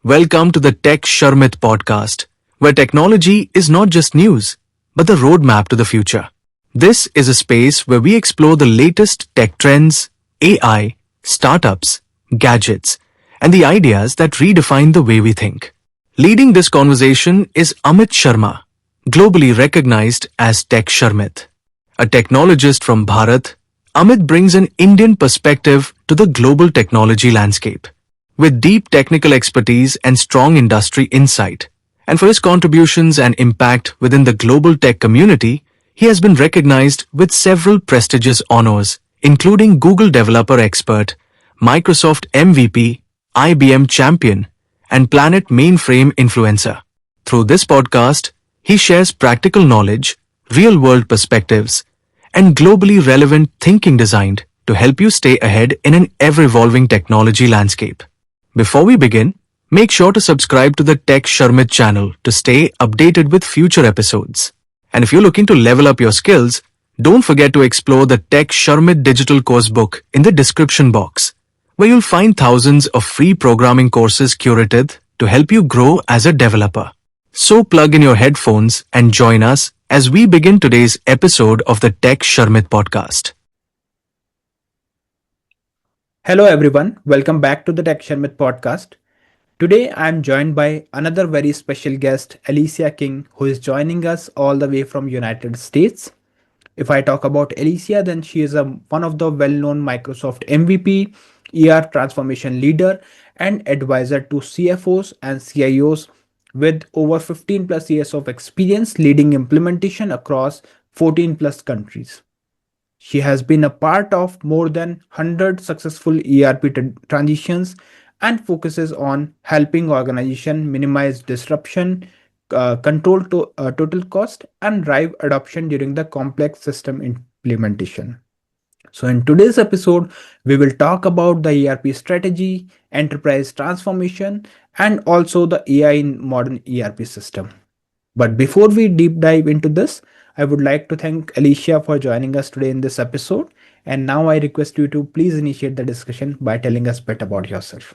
Welcome to the Tech Sharmit podcast, where technology is not just news, but the roadmap to the future. This is a space where we explore the latest tech trends, AI, startups, gadgets, and the ideas that redefine the way we think. Leading this conversation is Amit Sharma, globally recognized as Tech Sharmit. A technologist from Bharat, Amit brings an Indian perspective to the global technology landscape. With deep technical expertise and strong industry insight, and for his contributions and impact within the global tech community, he has been recognized with several prestigious honors, including Google Developer Expert, Microsoft MVP, IBM Champion, and Planet Mainframe Influencer. Through this podcast, he shares practical knowledge, real-world perspectives, and globally relevant thinking designed to help you stay ahead in an ever-evolving technology landscape. Before we begin, make sure to subscribe to the Tech Sharmit channel to stay updated with future episodes. And if you're looking to level up your skills, don't forget to explore the Tech Sharmit digital course book in the description box, where you'll find thousands of free programming courses curated to help you grow as a developer. So plug in your headphones and join us as we begin today's episode of the Tech Sharmit podcast. Hello everyone, welcome back to the Tech Sharmit podcast. Today I am joined by another very special guest, Alicia King, who is joining us all the way from United States. If I talk about Alicia, then she is one of the well-known Microsoft MVP, ER transformation leader, and advisor to CFOs and CIOs with over 15 plus years of experience leading implementation across 14 plus countries. She has been a part of more than 100 successful ERP transitions and focuses on helping organizations minimize disruption, control total cost, and drive adoption during the complex system implementation. So in today's episode, we will talk about the ERP strategy, enterprise transformation, and also the AI in modern ERP system. But before we deep dive into this, I would like to thank Alicia for joining us today in this episode. And now I request you to please initiate the discussion by telling us a bit about yourself.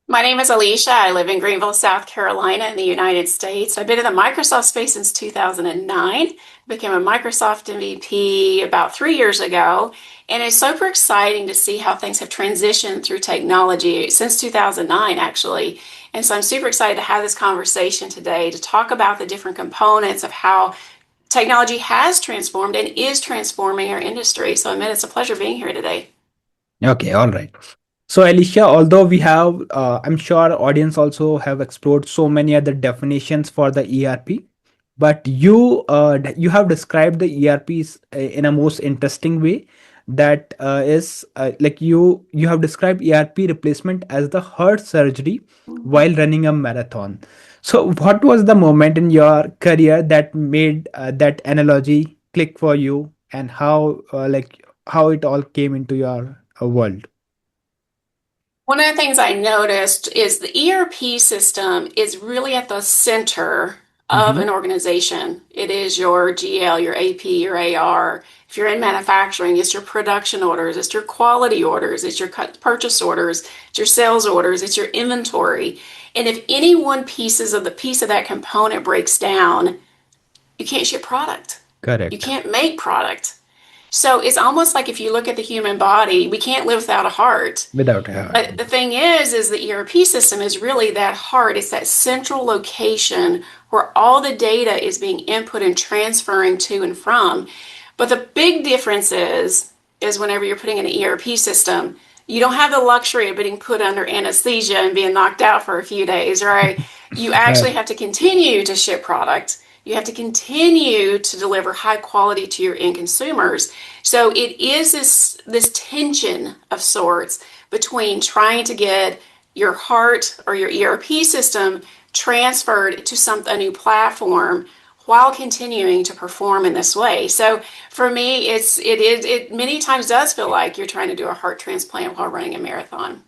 My name is Alicia. I live in Greenville, South Carolina in the United States. I've been in the Microsoft space since 2009. Became a Microsoft MVP about 3 years ago. And it's super exciting to see how things have transitioned through technology since 2009, actually. And so I'm super excited to have this conversation today to talk about the different components of how technology has transformed and is transforming our industry. So, Amit, it's a pleasure being here today. Okay, all right. So Alicia, although we have, I'm sure our audience also have explored so many other definitions for the ERP, but you have described the ERPs in a most interesting way. That is like you have described ERP replacement as the heart surgery while running a marathon. So what was the moment in your career that made that analogy click for you, and how it all came into your world? One of the things I noticed is the ERP system is really at the center of an organization. It is your GL, your AP, your AR. If you're in manufacturing, it's your production orders, it's your quality orders, it's your purchase orders, it's your sales orders, it's your inventory. And if any one piece of that component breaks down, you can't ship product. Correct. You can't make product. So it's almost like if you look at the human body, we can't live without a heart. Without a heart. But the thing is the ERP system is really that heart. It's that central location where all the data is being input and transferring to and from. But the big difference is whenever you're putting in an ERP system, you don't have the luxury of being put under anesthesia and being knocked out for a few days, right? You actually have to continue to ship product. You have to continue to deliver high quality to your end consumers. So it is this tension of sorts between trying to get your heart or your ERP system transferred to a new platform while continuing to perform in this way. So for me, it many times does feel like you're trying to do a heart transplant while running a marathon.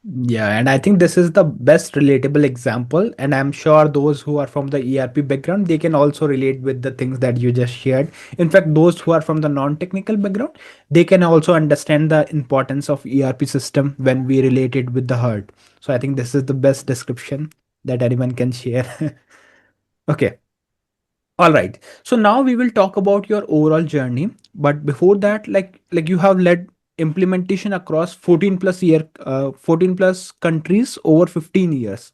Yeah, and I think this is the best relatable example. And I'm sure those who are from the ERP background, they can also relate with the things that you just shared. In fact, those who are from the non-technical background, they can also understand the importance of ERP system when we relate it with the herd. So I think this is the best description that anyone can share. Okay. All right. So now we will talk about your overall journey. But before that, like you have led implementation across 14 plus countries over 15 years.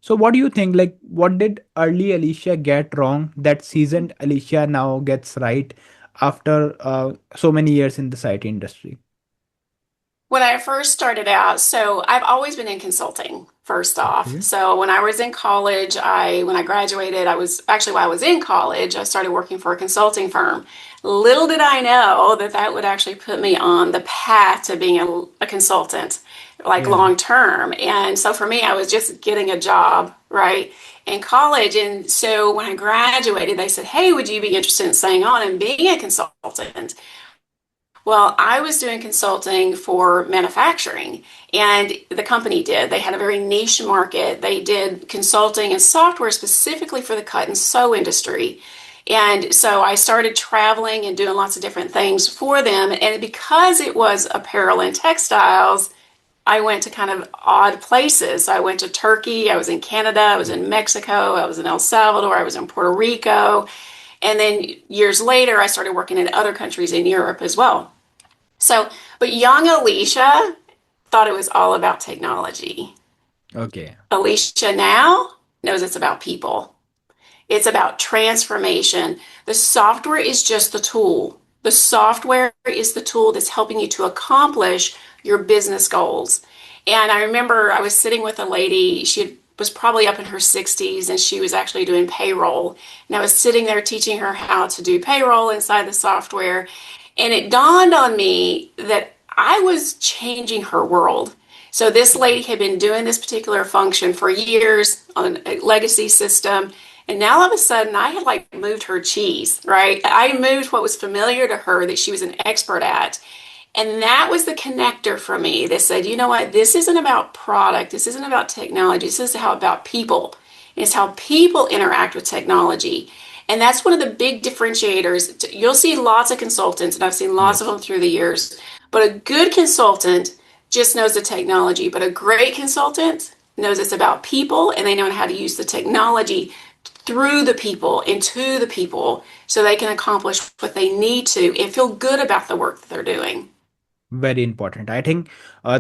So what do you think? Like, what did early Alicia get wrong that seasoned Alicia now gets right after so many years in the IT industry? When I first started out, so I've always been in consulting, first off. Okay. So when I was in college, when I graduated, I was actually while I was in college, I started working for a consulting firm. Little did I know that that would actually put me on the path to being a consultant, like Yeah. long term. And so for me, I was just getting a job, right, in college. And so when I graduated, they said, "Hey, would you be interested in staying on and being a consultant?" Well, I was doing consulting for manufacturing, and the company did. They had a very niche market. They did consulting and software specifically for the cut and sew industry. And so I started traveling and doing lots of different things for them. And because it was apparel and textiles, I went to kind of odd places. I went to Turkey, I was in Canada, I was in Mexico, I was in El Salvador, I was in Puerto Rico. And then years later, I started working in other countries in Europe as well. So, but young Alicia thought it was all about technology. Okay. Alicia now knows it's about people. It's about transformation. The software is just the tool. The software is the tool that's helping you to accomplish your business goals. And I remember I was sitting with a lady, was probably up in her 60s and she was actually doing payroll. And I was sitting there teaching her how to do payroll inside the software. And it dawned on me that I was changing her world. So this lady had been doing this particular function for years on a legacy system. And now all of a sudden I had like moved her cheese, right? I moved what was familiar to her that she was an expert at. And that was the connector for me that said, you know what, this isn't about product, this isn't about technology, this is how about people. And it's how people interact with technology. And that's one of the big differentiators. You'll see lots of consultants, and I've seen lots of Yes. them through the years, but a good consultant just knows the technology, but a great consultant knows it's about people and they know how to use the technology through the people and to the people so they can accomplish what they need to and feel good about the work that they're doing. Very important. I think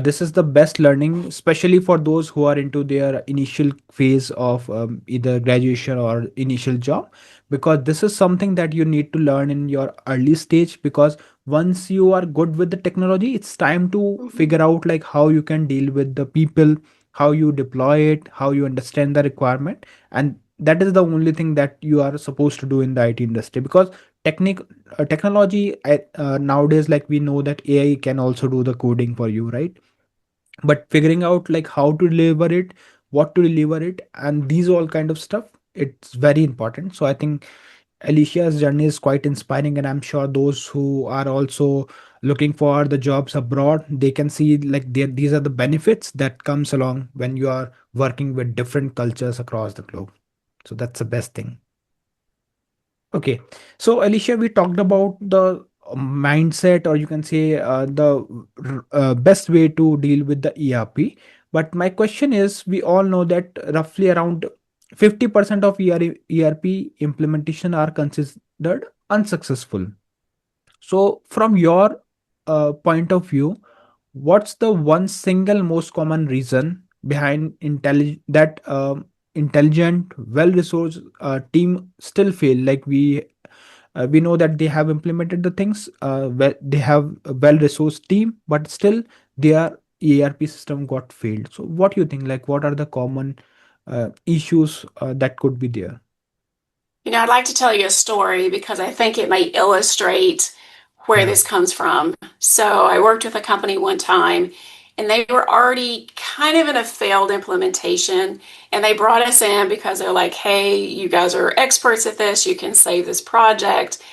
this is the best learning, especially for those who are into their initial phase of either graduation or initial job, because this is something that you need to learn in your early stage. Because once you are good with the technology, it's time to Mhm. figure out like how you can deal with the people, how you deploy it, how you understand the requirement, and that is the only thing that you are supposed to do in the IT industry. Because technique technology nowadays, like we know that AI can also do the coding for you, right? But figuring out like how to deliver it, what to deliver it, and these all kind of stuff, it's very important. So I think Alicia's journey is quite inspiring, and I'm sure those who are also looking for the jobs abroad, they can see like these are the benefits that comes along when you are working with different cultures across the globe. So that's the best thing. Okay, so Alicia, we talked about the mindset, or you can say the best way to deal with the ERP. But my question is, we all know that roughly around 50% of ERP implementation are considered unsuccessful. So, from your point of view, what's the one single most common reason behind intelligent, well-resourced team still fail? Like we know that they have implemented the things, they have a well-resourced team, but still their ERP system got failed. So, what do you think? Like, what are the common issues that could be there? You know, I'd like to tell you a story because I think it may illustrate where Yeah. this comes from. So, I worked with a company one time and they were already kind of in a failed implementation. And they brought us in because they're like, hey, you guys are experts at this, you can save this project.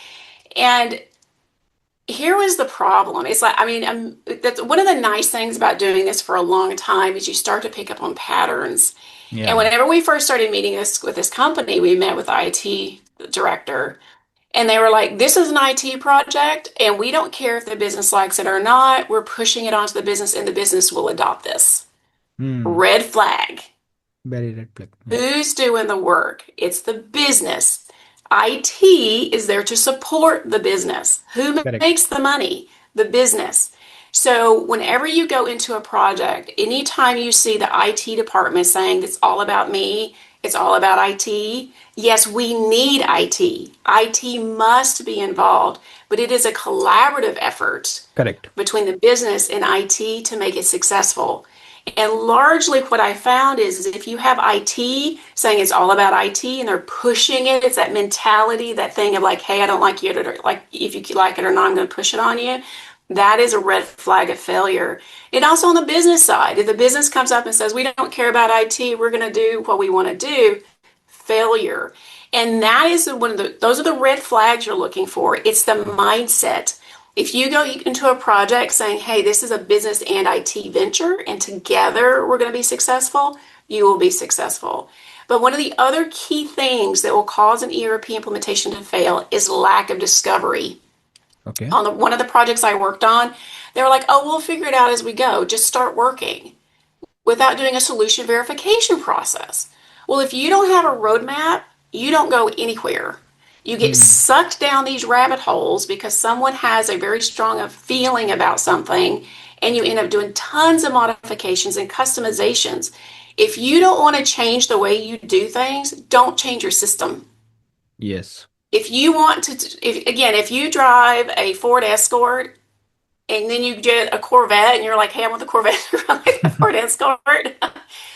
And Here was the problem. It's like, I mean, that's one of the nice things about doing this for a long time is you start to pick up on patterns. And Yeah. whenever we first started meeting this with this company, we met with the IT director, and they were like, "This is an IT project, and we don't care if the business likes it or not. We're pushing it onto the business, and the business will adopt this." Hmm. Red flag. Very red flag. Yeah. Who's doing the work? It's the business. IT is there to support the business. Who Correct. makes the money? The business. So, whenever you go into a project, anytime you see the IT department saying it's all about me, it's all about IT, yes, we need IT. IT must be involved, but it is a collaborative effort Correct. between the business and IT to make it successful. And largely what I found is if you have IT saying it's all about IT and they're pushing it, it's that mentality, that thing of like, hey, I don't like you, or like if you like it or not, I'm going to push it on you. That is a red flag of failure. And also on the business side, if the business comes up and says, we don't care about IT, we're going to do what we want to do, failure. And that is one of those are the red flags you're looking for. It's the mindset. If you go into a project saying, hey, this is a business and IT venture, and together we're going to be successful, you will be successful. But one of the other key things that will cause an ERP implementation to fail is lack of discovery. Okay. On one of the projects I worked on, they were like, oh, we'll figure it out as we go. Just start working without doing a solution verification process. Well, if you don't have a roadmap, you don't go anywhere. You get Hmm. sucked down these rabbit holes because someone has a very strong feeling about something, and you end up doing tons of modifications and customizations. If you don't want to change the way you do things, don't change your system. Yes. If you want to, if you drive a Ford Escort and then you get a Corvette and you're like, hey, I want the Corvette to run like the Ford Escort,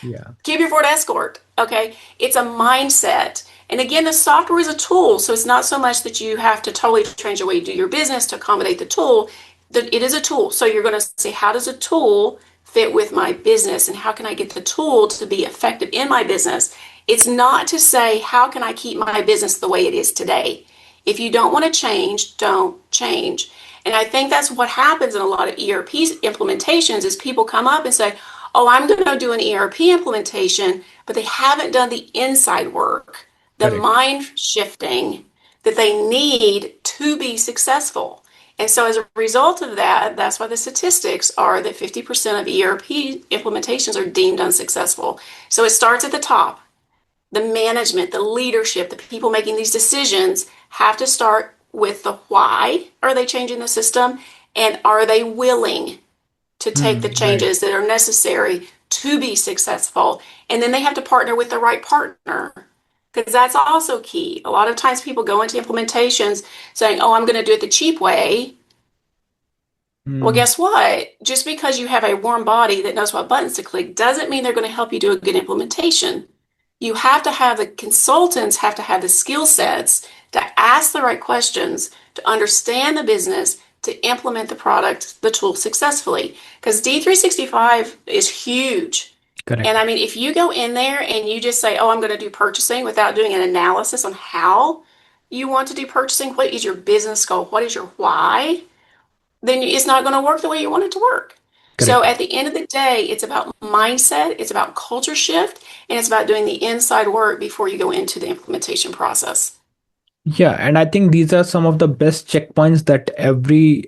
Yeah. keep your Ford Escort. Okay. It's a mindset. And again, the software is a tool. So it's not so much that you have to totally change the way you do your business to accommodate the tool. It is a tool. So you're going to say, how does a tool fit with my business? And how can I get the tool to be effective in my business? It's not to say, how can I keep my business the way it is today? If you don't want to change, don't change. And I think that's what happens in a lot of ERP implementations is people come up and say, oh, I'm going to do an ERP implementation, but they haven't done the inside work, the Correct. mind shifting that they need to be successful. And so, as a result of that, that's why the statistics are that 50% of ERP implementations are deemed unsuccessful. So, it starts at the top. The management, the leadership, the people making these decisions have to start with the why are they changing the system and are they willing to take the Hmm. Right. changes that are necessary to be successful. And then they have to partner with the right partner because that's also key. A lot of times people go into implementations saying, oh, I'm going to do it the cheap way. Well, Hmm. guess what? Just because you have a warm body that knows what buttons to click doesn't mean they're going to help you do a good implementation. You have to have the consultants have to have the skill sets to ask the right questions, to understand the business, to implement the product, the tool successfully. Because D365 is huge. And Correct. I mean, if you go in there and you just say, oh, I'm going to do purchasing without doing an analysis on how you want to do purchasing, what is your business goal? What is your why? Then it's not going to work the way you want it to work. So Correct. at the end of the day, it's about mindset, it's about culture shift, and it's about doing the inside work before you go into the implementation process. Yeah, and I think these are some of the best checkpoints that every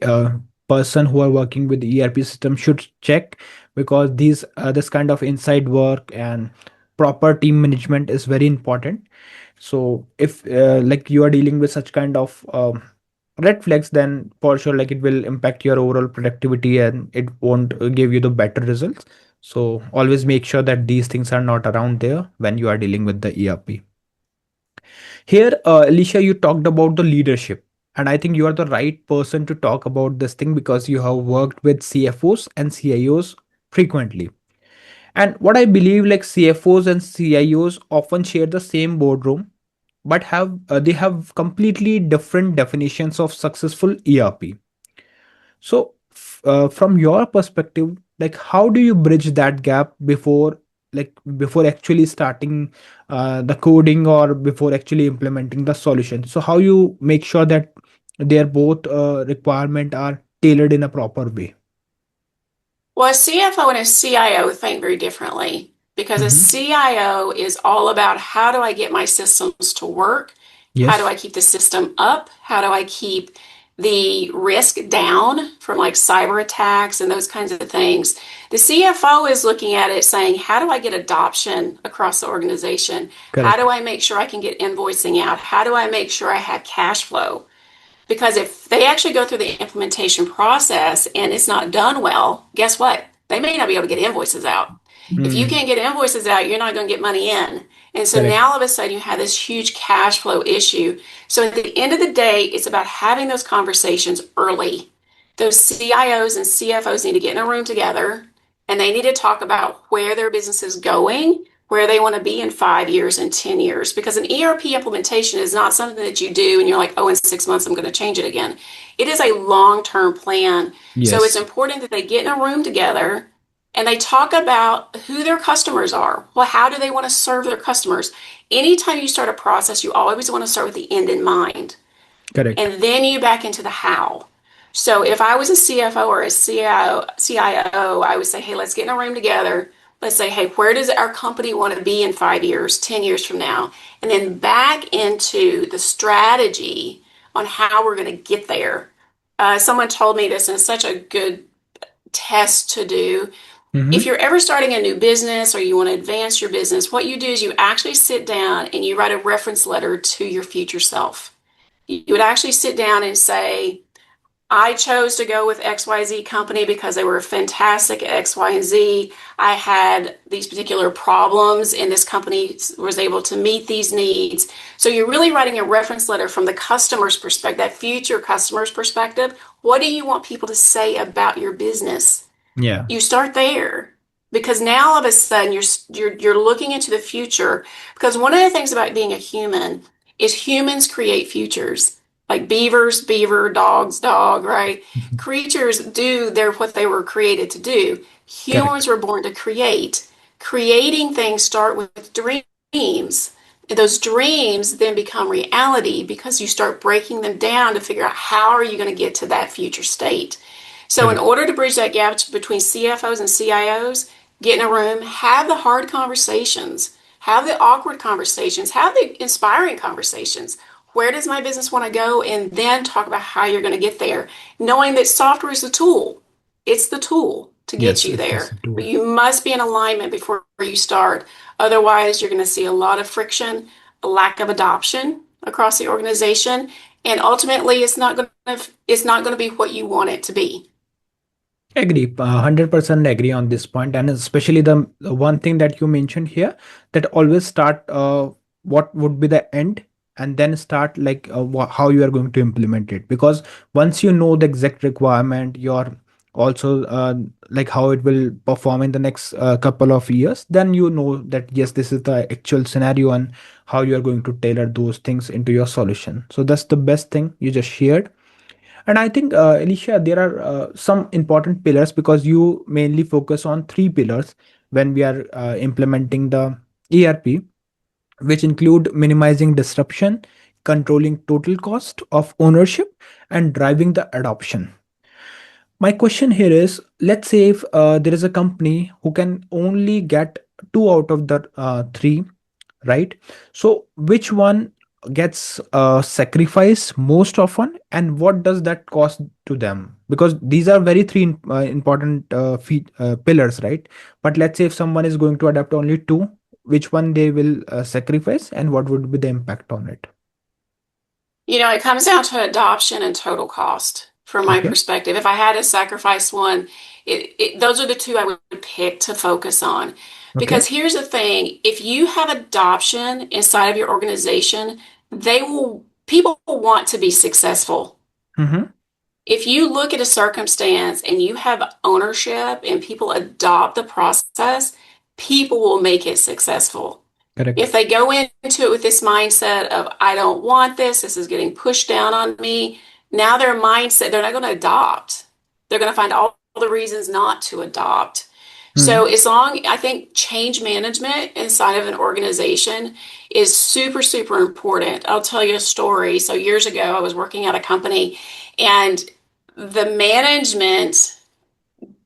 person who are working with the ERP system should check, because this kind of inside work and proper team management is very important. So if like you are dealing with such kind of red flags, then for sure like it will impact your overall productivity and it won't give you the better results. So always make sure that these things are not around there when you are dealing with the ERP. Here, Alicia, you talked about the leadership, and I think you are the right person to talk about this thing because you have worked with CFOs and CIOs frequently. And what I believe, like CFOs and CIOs often share the same boardroom, but they have completely different definitions of successful ERP. So, from your perspective, like how do you bridge that gap before actually starting the coding or before actually implementing the solution? So, how you make sure that their both requirement are tailored in a proper way? Well, a CFO and a CIO think very differently because a Mm-hmm. CIO is all about how do I get my systems to work? How do Yes. I keep the system up? How do I keep the risk down from like cyber attacks and those kinds of things? The CFO is looking at it saying, how do I get adoption across the organization? How Correct. do I make sure I can get invoicing out? How do I make sure I have cash flow? Because if they actually go through the implementation process and it's not done well, guess what? They may not be able to get invoices out. If you Hmm. can't get invoices out, you're not going to get money in. And so Correct. now all of a sudden you have this huge cash flow issue. So at the end of the day, it's about having those conversations early. Those CIOs and CFOs need to get in a room together and they need to talk about where their business is going, where they want to be in 5 years and 10 years. Because an ERP implementation is not something that you do and you're like, oh, in 6 months, I'm going to change it again. It is a long term plan. So it's Yes. important that they get in a room together and they talk about who their customers are. Well, how do they want to serve their customers? Anytime you start a process, you always want to start with the end in mind. Correct. And then you back into the how. So if I was a CFO or a CIO, I would say, hey, let's get in a room together. Let's say, hey, where does our company want to be in 5 years, 10 years from now? And then back into the strategy on how we're going to get there. Someone told me this, and it's such a good test to do. If Mm-hmm. you're ever starting a new business or you want to advance your business, what you do is you actually sit down and you write a reference letter to your future self. You would actually sit down and say, I chose to go with XYZ company because they were fantastic at X, Y, and Z. I had these particular problems, and this company was able to meet these needs. So you're really writing a reference letter from the customer's perspective, that future customer's perspective. What do you want people to say about your business? Yeah. You start there because now all of a sudden you're looking into the future because one of the things about being a human is humans create futures like beavers beaver dogs dog right creatures do their what they were created to do. Correct. Humans were born to creating things start with dreams. And those dreams then become reality because you start breaking them down to figure out how are you going to get to that future state. So, in Correct. order to bridge that gap between CFOs and CIOs, get in a room, have the hard conversations, have the awkward conversations, have the inspiring conversations. Where does my business want to go? And then talk about how you're going to get there, knowing that software is the tool. It's the tool to get Yes, you it's just there. a tool. But you must be in alignment before you start. Otherwise, you're going to see a lot of friction, a lack of adoption across the organization, and ultimately, it's not going to be what you want it to be. Agree, 100% agree on this point, and especially the one thing that you mentioned here, that always start what would be the end, and then start like how you are going to implement it. Because once you know the exact requirement, you're also like how it will perform in the next couple of years, then you know that yes, this is the actual scenario and how you are going to tailor those things into your solution. So that's the best thing you just shared. And I think, Alicia, there are some important pillars because you mainly focus on three pillars when we are implementing the ERP, which include minimizing disruption, controlling total cost of ownership, and driving the adoption. My question here is, let's say if there is a company who can only get two out of the three, right? So which one gets sacrificed most often, and what does that cost to them? Because these are very three important pillars, right? But let's say if someone is going to adapt only two, which one they will sacrifice, and what would be the impact on it? It comes down to adoption and total cost from my Okay. perspective. If I had to sacrifice one, those are the two I would pick to focus on. Okay. Because here's the thing, if you have adoption inside of your organization, people will want to be successful. Mm-hmm. If you look at a circumstance and you have ownership and people adopt the process, people will make it successful. Correct. If they go into it with this mindset of, I don't want this is getting pushed down on me, now they're not going to adopt. They're going to find all the reasons not to adopt. Hmm. So I think change management inside of an organization is super, super important. I'll tell you a story. So years ago, I was working at a company and the management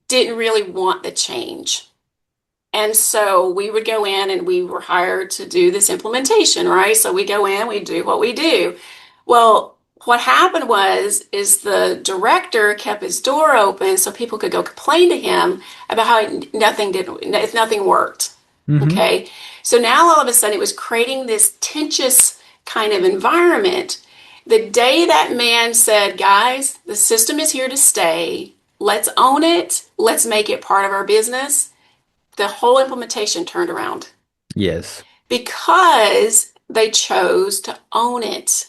didn't really want the change. And so we would go in and we were hired to do this implementation, right? So we go in, we do what we do. Well, what happened is the director kept his door open so people could go complain to him about how nothing worked. Mm-hmm. Okay. So now all of a sudden it was creating this tensious kind of environment. The day that man said, guys, the system is here to stay. Let's own it. Let's make it part of our business, the whole implementation turned around Yes. because they chose to own it.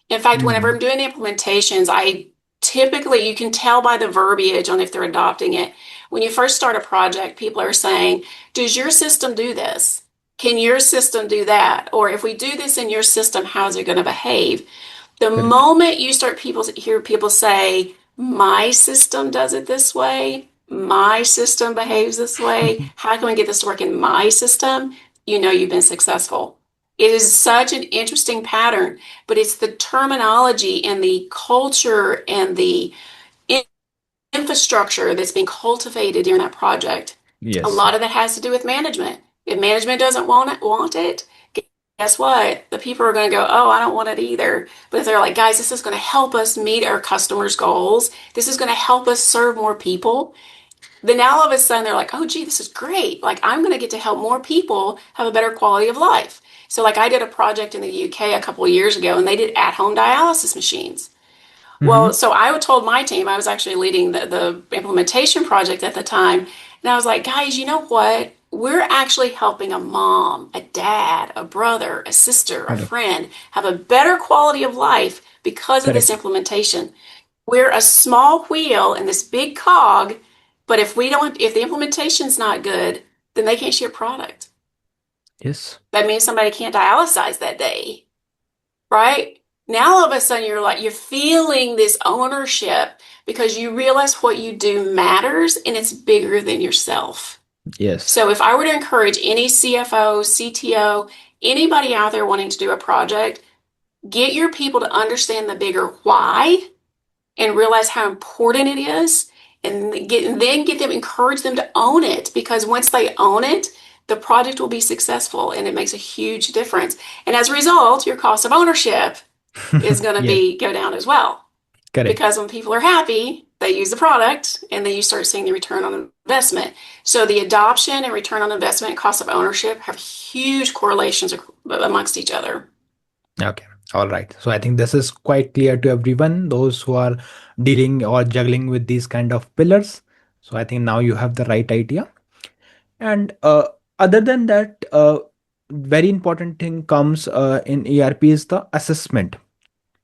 In fact, whenever I'm Hmm. doing implementations, I typically, you can tell by the verbiage on if they're adopting it. When you first start a project, people are saying, does your system do this? Can your system do that? Or if we do this in your system, how's it going to behave? The Correct. moment you start hear people say, my system does it this way, my system behaves this way, how can we get this to work in my system? You know you've been successful. It is such an interesting pattern, but it's the terminology and the culture and the infrastructure that's being cultivated during that project. A Yes. lot of that has to do with management. If management doesn't want it, guess what? The people are going to go, oh, I don't want it either. But if they're like, guys, this is going to help us meet our customers' goals, this is going to help us serve more people, then now all of a sudden they're like, oh, gee, this is great. Like, I'm going to get to help more people have a better quality of life. So, like, I did a project in the UK a couple of years ago, and they did at-home dialysis machines. Well, Mm-hmm. so I told my team, I was actually leading the implementation project at the time, and I was like, guys, you know what? We're actually helping a mom, a dad, a brother, a sister, a Correct. friend have a better quality of life because of this Correct. implementation. We're a small wheel in this big cog, but if the implementation's not good, then they can't ship product. Yes. That means somebody can't dialyze that day, right? Now all of a sudden you're feeling this ownership because you realize what you do matters and it's bigger than yourself. Yes. So if I were to encourage any CFO, CTO, anybody out there wanting to do a project, get your people to understand the bigger why and realize how important it is and then encourage them to own it because once they own it, the project will be successful and it makes a huge difference. And as a result, your cost of ownership is going to Yes. be go down as well. Correct. Because when people are happy, they use the product and then you start seeing the return on investment. So the adoption and return on investment, cost of ownership have huge correlations amongst each other. Okay. All right. So I think this is quite clear to everyone, those who are dealing or juggling with these kind of pillars. So I think now you have the right idea. And other than that, very important thing comes in ERP is the assessment.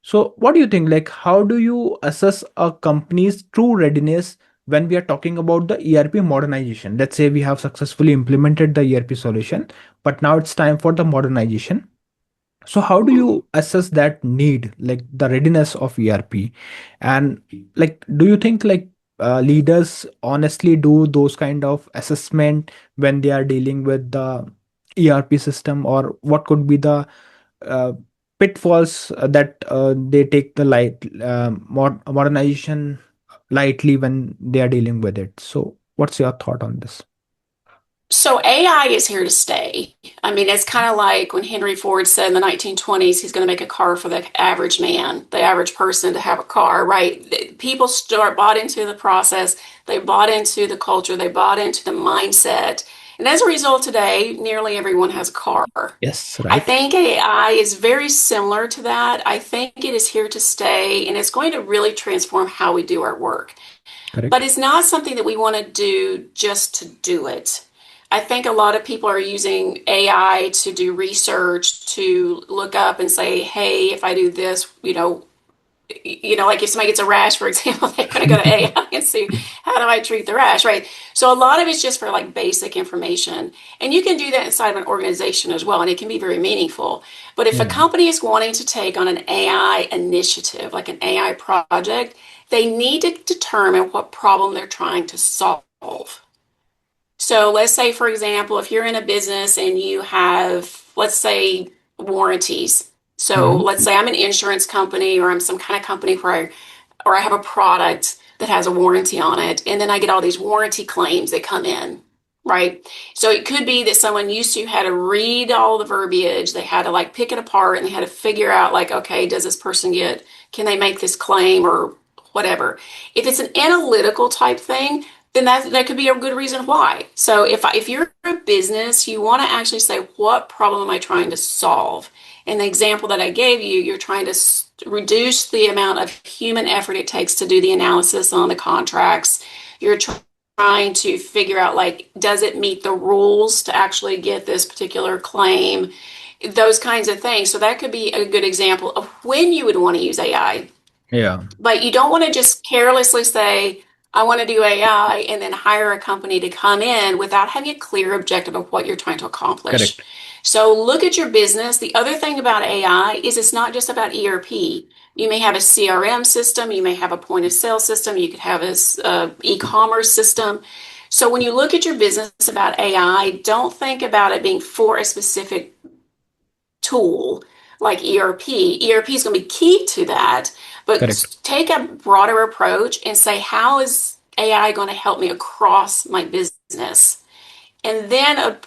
So what do you think? Like, how do you assess a company's true readiness when we are talking about the ERP modernization? Let's say we have successfully implemented the ERP solution, but now it's time for the modernization. So how do you assess that need, like the readiness of ERP? And like, do you think like leaders honestly do those kind of assessment when they are dealing with the ERP system, or what could be the uh, pitfalls that they take the modernization lightly when they are dealing with it? So what's your thought on this? So AI is here to stay. I mean, it's kind of like when Henry Ford said in the 1920s, he's going to make a car for the average man, the average person to have a car, right? People start bought into the process, they bought into the culture, they bought into the mindset. And as a result, today, nearly everyone has a car. Yes, I right. think AI is very similar to that. I think it is here to stay and it's going to really transform how we do our work. But Correct. it's not something that we want to do just to do it. I think a lot of people are using AI to do research, to look up and say, hey, if I do this, like if somebody gets a rash, for example, they're going to go to AI and see how do I treat the rash, right? So a lot of it's just for like basic information. And you can do that inside of an organization as well, and it can be very meaningful. But if a Hmm. company is wanting to take on an AI initiative, like an AI project, they need to determine what problem they're trying to solve. So let's say, for example, if you're in a business and you have, let's say, warranties. So Mm-hmm. let's say I'm an insurance company or I'm some kind of company or I have a product that has a warranty on it, and then I get all these warranty claims that come in, right? So it could be that someone used to had to read all the verbiage, they had to like pick it apart and they had to figure out like, okay, does this person can they make this claim or whatever. If it's an analytical type thing, then that could be a good reason why. So if you're a business, you want to actually say, what problem am I trying to solve? In the example that I gave you, you're trying to reduce the amount of human effort it takes to do the analysis on the contracts. You're trying to figure out, like, does it meet the rules to actually get this particular claim? Those kinds of things. So that could be a good example of when you would want to use AI. Yeah, But you don't want to just carelessly say, I want to do AI and then hire a company to come in without having a clear objective of what you're trying to accomplish. correct. So look at your business. The other thing about AI is it's not just about ERP. You may have a CRM system, you may have a point of sale system, you could have a e-commerce system. So when you look at your business about AI, don't think about it being for a specific tool like ERP. ERP is going to be key to that, Correct. but take a broader approach and say, how is AI going to help me across my business? And then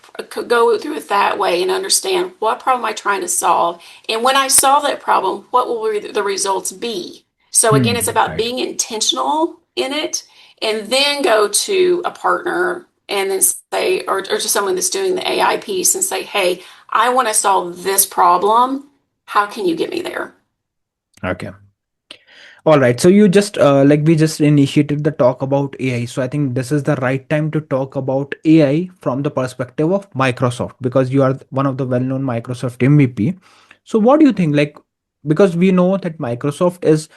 go through it that way and understand what problem am I trying to solve. And when I solve that problem, what will the results be? So again, it's about Right. being intentional in it and then go to a partner and then say, or to someone that's doing the AI piece and say, hey, I want to solve this problem. How can you get me there? Okay. All right. So you just like we just initiated the talk about AI. So I think this is the right time to talk about AI from the perspective of Microsoft because you are one of the well-known Microsoft MVP. So what do you think? Like, because we know that Microsoft is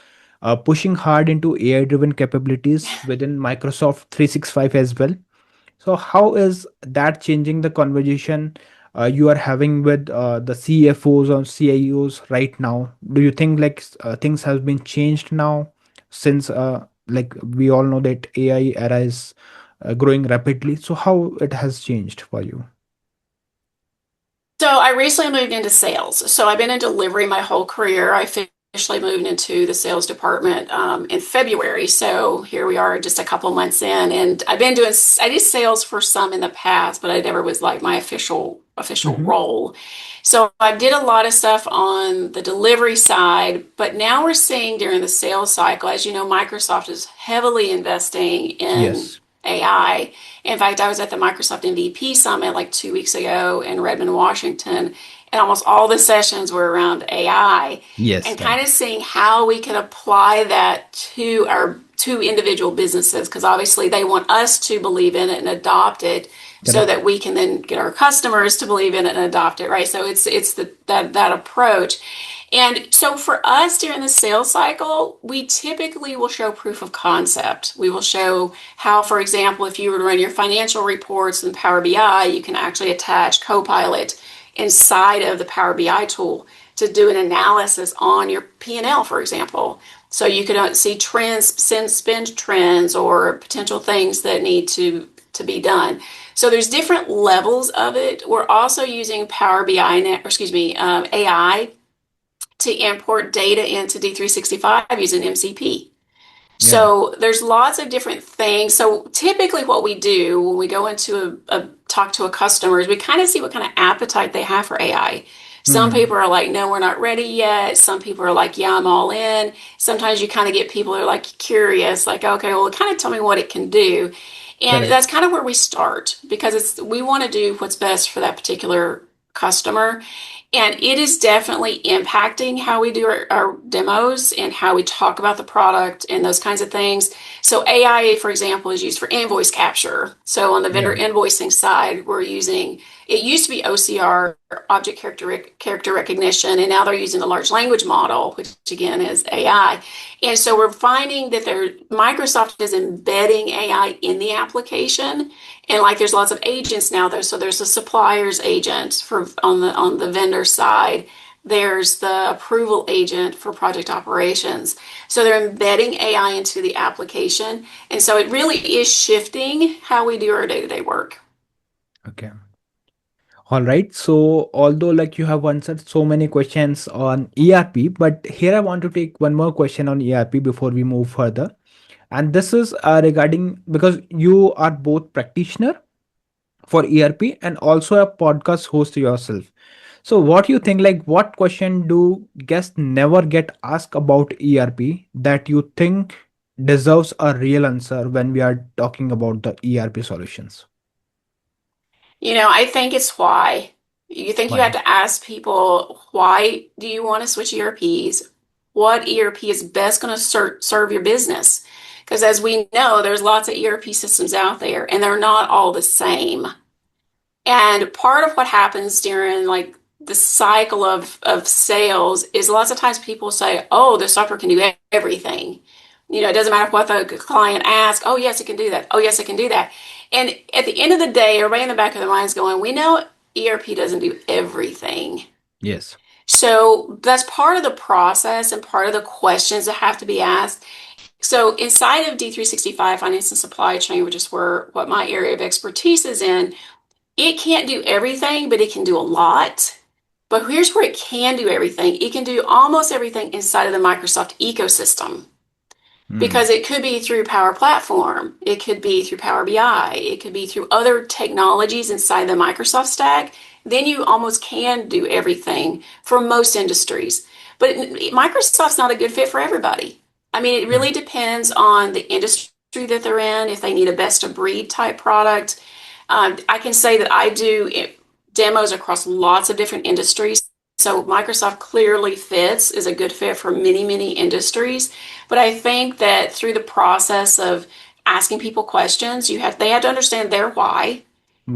pushing hard into AI-driven capabilities within Microsoft 365 as well. So how is that changing the conversation you are having with the CFOs or CIOs right now? Do you think like things have been changed now since like we all know that AI era is growing rapidly? So how it has changed for you? So I recently moved into sales. So I've been in delivery my whole career. I officially moved into the sales department in February. So here we are, just a couple months in, and I did sales for some in the past, but I never was like my official Hmm. role. So I did a lot of stuff on the delivery side, but now we're seeing during the sales cycle, as you know, Microsoft is heavily investing in Yes. AI. In fact, I was at the Microsoft MVP Summit like 2 weeks ago in Redmond, Washington, and almost all the sessions were around AI Yes. and Right. kind of seeing how we can apply that to our two individual businesses because obviously they want us to believe in it and adopt it so Correct. that we can then get our customers to believe in it and adopt it, right? So it's that approach. And so for us during the sales cycle, we typically will show proof of concept. We will show how, for example, if you were to run your financial reports in Power BI, you can actually attach Copilot inside of the Power BI tool to do an analysis on your P&L, for example. So you could see trends, spend trends, or potential things that need to be done. So there's different levels of it. We're also using Power BI, or excuse me, AI to import data into D365 using MCP. Yeah. So there's lots of different things. So typically what we do when we go into a talk to a customer is we kind of see what kind of appetite they have for AI. Some Hmm. people are like, no, we're not ready yet. Some people are like, yeah, I'm all in. Sometimes you kind of get people who are like curious, like, okay, well, kind of tell me what it can do. And Correct. that's kind of where we start because we want to do what's best for that particular customer. And it is definitely impacting how we do our demos and how we talk about the product and those kinds of things. So AI, for example, is used for invoice capture. So on the vendor Yeah. invoicing side, we're using, it used to be OCR, object character recognition, and now they're using the large language model, which again is AI. And so we're finding that Microsoft is embedding AI in the application. And like there's lots of agents now though. So there's a supplier's agent for on the vendor side. There's the approval agent for project operations. So they're embedding AI into the application. And so it really is shifting how we do our day-to-day work. Okay. All right. So, although like you have answered so many questions on ERP, but here I want to take one more question on ERP before we move further. And this is regarding because you are both practitioner for ERP and also a podcast host yourself. So, what do you think? Like, what question do guests never get asked about ERP that you think deserves a real answer when we are talking about the ERP solutions? I think it's why. You think you have Why? to ask people, why do you want to switch ERPs? What ERP is best going to serve your business? Because as we know, there's lots of ERP systems out there and they're not all the same. And part of what happens during like the cycle of sales is lots of times people say, oh, the software can do everything. It doesn't matter what the client asks. Oh, yes, it can do that. Oh, yes, it can do that. And at the end of the day, everybody in the back of their mind is going, we know ERP doesn't do everything. Yes. So that's part of the process and part of the questions that have to be asked. So inside of D365 Finance and Supply Chain, which is where what my area of expertise is in, it can't do everything, but it can do a lot. But here's where it can do everything. It can do almost everything inside of the Microsoft ecosystem Hmm. because it could be through Power Platform, it could be through Power BI, it could be through other technologies inside the Microsoft stack. Then you almost can do everything for most industries. But Microsoft's not a good fit for everybody. I mean, it really Correct. depends on the industry that they're in, if they need a best of breed type product. I can say that I do demos across lots of different industries. So Microsoft clearly fits, is a good fit for many, many industries. But I think that through the process of asking people questions, they have to understand their why,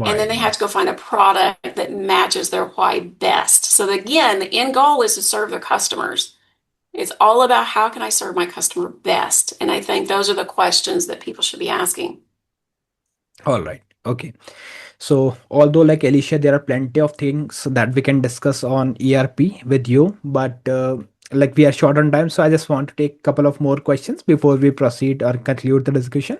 and Why? then they have to go Yes. find a product that matches their why best. So again, the end goal is to serve their customers. It's all about how can I serve my customer best? And I think those are the questions that people should be asking. All right. Okay. So, although like Alicia, there are plenty of things that we can discuss on ERP with you, but like we are short on time, so I just want to take a couple of more questions before we proceed or conclude the discussion.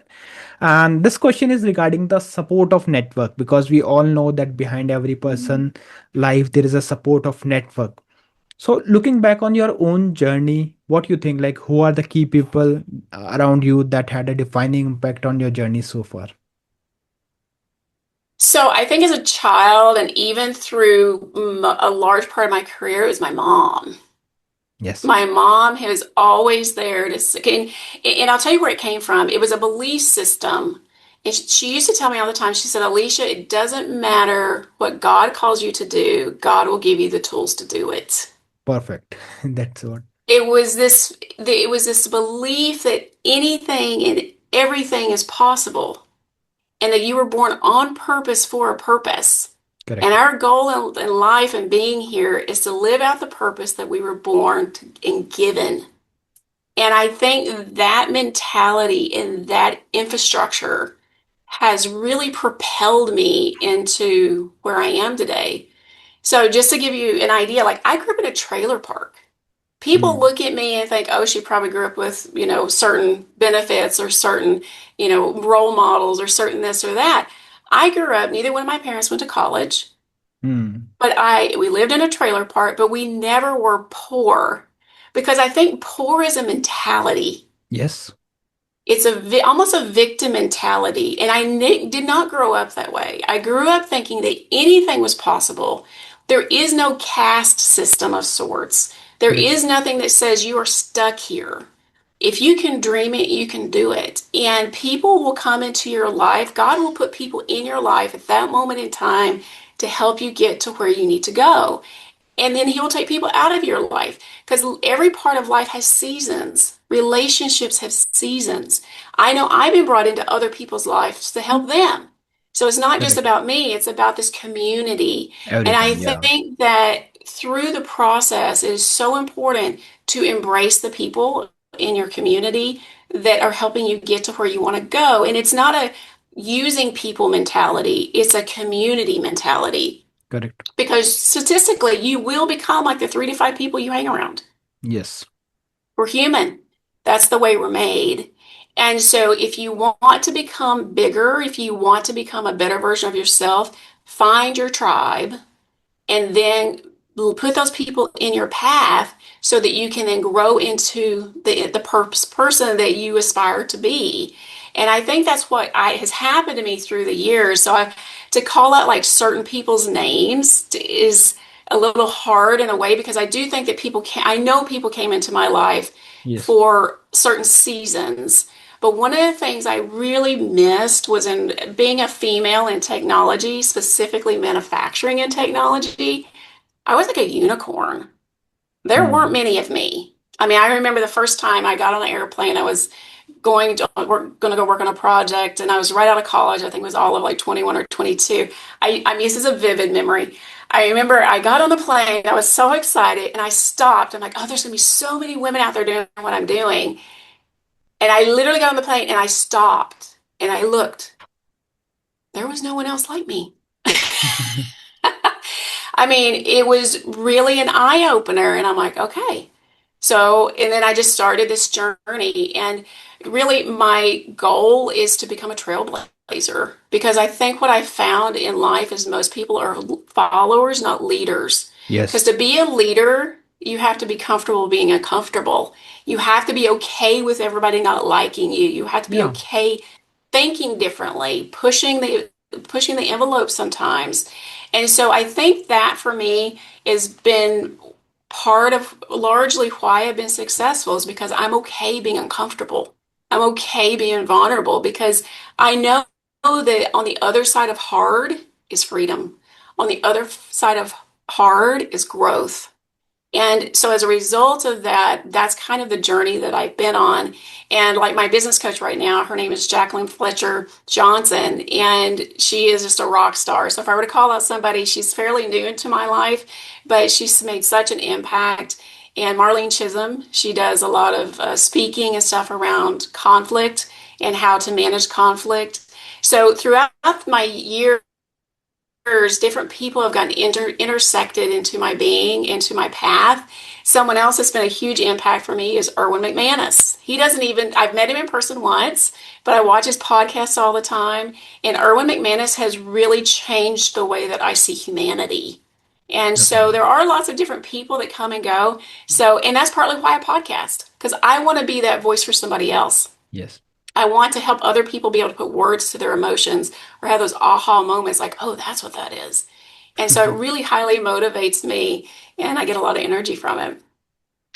And this question is regarding the support of network because we all know that behind every person life there is a support of network. So, looking back on your own journey, what do you think? Like, who are the key people around you that had a defining impact on your journey so far? So I think as a child and even through a large part of my career, it was my mom. Yes. My mom was always there and I'll tell you where it came from. It was a belief system. And she used to tell me all the time, she said, Alicia, it doesn't matter what God calls you to do, God will give you the tools to do it. Perfect. That's what. It was this belief that anything and everything is possible and that you were born on purpose for a purpose. And Correct. our goal in life and being here is to live out the purpose that we were born to, and given. And I think that mentality and that infrastructure has really propelled me into where I am today. So just to give you an idea, like I grew up in a trailer park. People Hmm. look at me and think, oh, she probably grew up with, certain benefits or certain, role models or certain this or that. I grew up, neither one of my parents went to college, Hmm. but we lived in a trailer park, but we never were poor because I think poor is a mentality. Yes. It's almost a victim mentality. And I did not grow up that way. I grew up thinking that anything was possible. There is no caste system of sorts. There Correct. is nothing that says you are stuck here. If you can dream it, you can do it. And people will come into your life. God will put people in your life at that moment in time to help you get to where you need to go. And then he will take people out of your life because every part of life has seasons. Relationships have seasons. I know I've been brought into other people's lives to help them. So it's not just Correct. about me, it's about this community. And I Everything. Yeah. think that through the process, it is so important to embrace the people in your community that are helping you get to where you want to go. And it's not a using people mentality, it's a community mentality Correct. because statistically, you will become like the 3 to 5 people you hang around. Yes. We're human. That's the way we're made. And so, if you want to become bigger, if you want to become a better version of yourself, find your tribe, and then put those people in your path so that you can then grow into the person that you aspire to be. And I think that's what has happened to me through the years. To call out like certain people's names is a little hard in a way, because I do think that I know people came into my life Yes. for certain seasons. But one of the things I really missed was in being a female in technology, specifically manufacturing and technology. I was like a unicorn. There weren't Mm. many of me. I mean, I remember the first time I got on an airplane, I was going to go work on a project, and I was right out of college. I think it was all of like 21 or 22. I mean, this is a vivid memory. I remember I got on the plane, I was so excited, and I stopped. I'm like, oh, there's going to be so many women out there doing what I'm doing. And I literally got on the plane and I stopped and I looked. There was no one else like me. I mean, it was really an eye opener. And I'm like, okay. So, and then I just started this journey. And really, my goal is to become a trailblazer, because I think what I found in life is most people are followers, not leaders. Because Yes. to be a leader, you have to be comfortable being uncomfortable. You have to be okay with everybody not liking you. You have to be Yeah. okay thinking differently, pushing the envelope sometimes. And so I think that for me has been part of largely why I've been successful, is because I'm okay being uncomfortable. I'm okay being vulnerable, because I know that on the other side of hard is freedom. On the other side of hard is growth. And so as a result of that, that's kind of the journey that I've been on. And like my business coach right now, her name is Jacqueline Fletcher Johnson, and she is just a rock star. So if I were to call out somebody, she's fairly new into my life, but she's made such an impact. And Marlene Chisholm, she does a lot of speaking and stuff around conflict and how to manage conflict. So throughout my year, different people have gotten intersected into my being, into my path. Someone else that's been a huge impact for me is Erwin McManus. He doesn't even, I've met him in person once, but I watch his podcasts all the time. And Erwin McManus has really changed the way that I see humanity. And so Okay. there are lots of different people that come and go. So, and that's partly why I podcast, because I want to be that voice for somebody else. Yes. I want to help other people be able to put words to their emotions or have those aha moments like, oh, that's what that is. And so it really highly motivates me, and I get a lot of energy from it.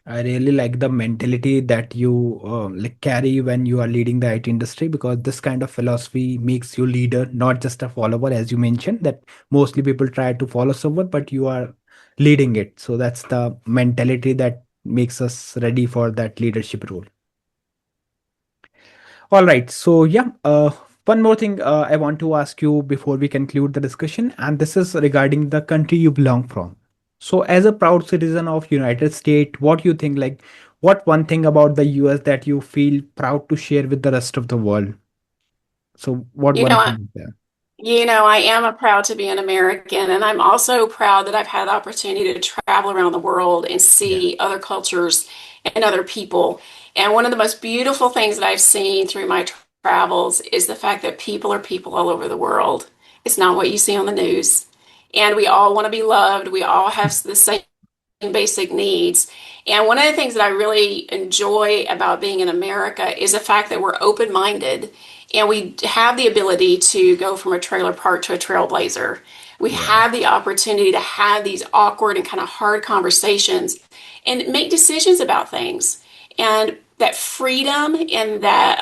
I really like the mentality that you like carry when you are leading the IT industry, because this kind of philosophy makes you leader, not just a follower, as you mentioned. That mostly people try to follow someone, but you are leading it. So that's the mentality that makes us ready for that leadership role. All right. So yeah, one more thing I want to ask you before we conclude the discussion, and this is regarding the country you belong from. So, as a proud citizen of United States, what you think? Like, what one thing about the US that you feel proud to share with the rest of the world? So, what You one know, thing is there? I am a proud to be an American, and I'm also proud that I've had the opportunity to travel around the world and Yeah. see other cultures and other people. And one of the most beautiful things that I've seen through my travels is the fact that people are people all over the world. It's not what you see on the news. And we all want to be loved. We all have the same basic needs. And one of the things that I really enjoy about being in America is the fact that we're open minded and we have the ability to go from a trailer park to a trailblazer. We Yeah. have the opportunity to have these awkward and kind of hard conversations and make decisions about things. And that freedom and that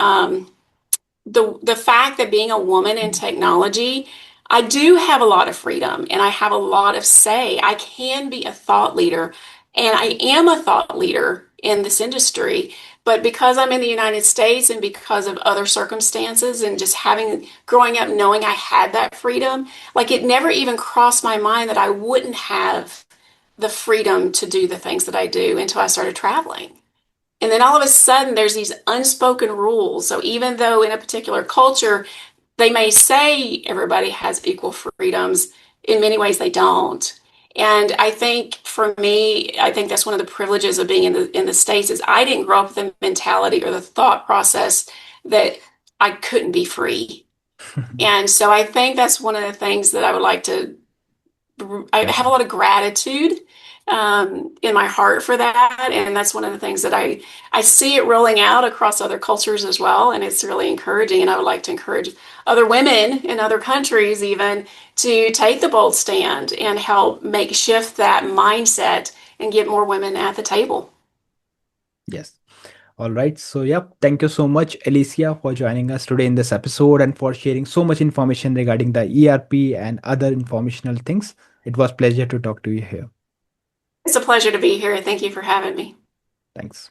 the fact that being a woman in technology, I do have a lot of freedom and I have a lot of say. I can be a thought leader, and I am a thought leader in this industry. But because I'm in the United States and because of other circumstances and just having growing up knowing I had that freedom, like it never even crossed my mind that I wouldn't have the freedom to do the things that I do until I started traveling. And then all of a sudden, there's these unspoken rules. So even though in a particular culture, they may say everybody has equal freedoms, in many ways they don't. And I think for me, I think that's one of the privileges of being in the States is I didn't grow up with the mentality or the thought process that I couldn't be free. And so I think that's one of the things that I would like to, I have a lot of gratitude in my heart for that. And that's one of the things that I see it rolling out across other cultures as well. And it's really encouraging. And I would like to encourage other women in other countries even to take the bold stand and help make shift that mindset and get more women at the table. Yes. All right. So, yep. Thank you so much, Alicia, for joining us today in this episode and for sharing so much information regarding the ERP and other informational things. It was pleasure to talk to you here. It's a pleasure to be here. Thank you for having me. Thanks.